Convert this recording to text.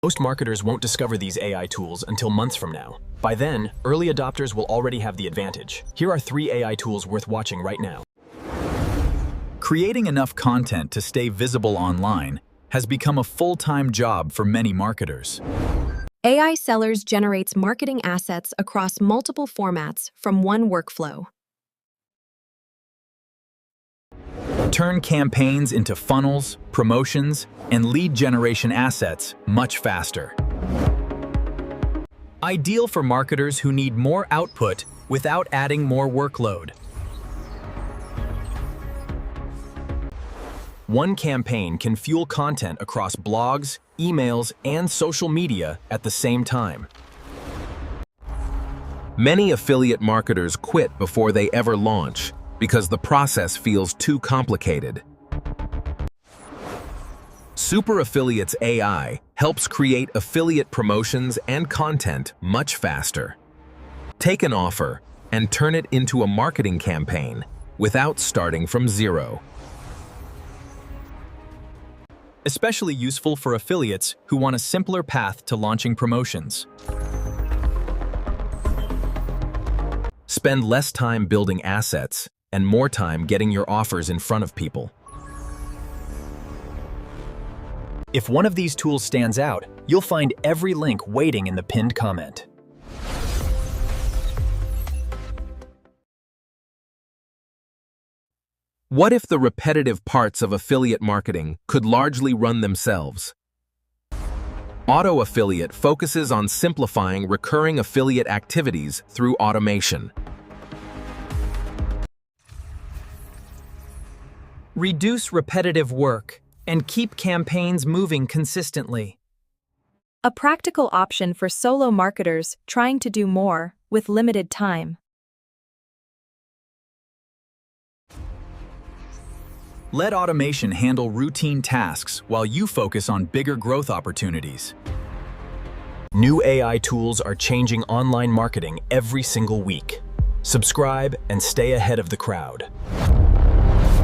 Most marketers won't discover these AI tools until months from now. By then, early adopters will already have the advantage. Here are 3 AI tools worth watching right now. Creating enough content to stay visible online has become a full-time job for many marketers. AISellers generates marketing assets across multiple formats from one workflow. Turn campaigns into funnels, promotions, and lead generation assets much faster. Ideal for marketers who need more output without adding more workload. One campaign can fuel content across blogs, emails, and social media at the same time. Many affiliate marketers quit before they ever launch because the process feels too complicated. Super Affiliates AI helps create affiliate promotions and content much faster. Take an offer and turn it into a marketing campaign without starting from zero. Especially useful for affiliates who want a simpler path to launching promotions. Spend less time building assets and more time getting your offers in front of people. If one of these tools stands out, you'll find every link waiting in the pinned comment. What if the repetitive parts of affiliate marketing could largely run themselves? Auto Affiliate focuses on simplifying recurring affiliate activities through automation. Reduce repetitive work and keep campaigns moving consistently. A practical option for solo marketers trying to do more with limited time. Let automation handle routine tasks while you focus on bigger growth opportunities. New AI tools are changing online marketing every single week. Subscribe and stay ahead of the crowd.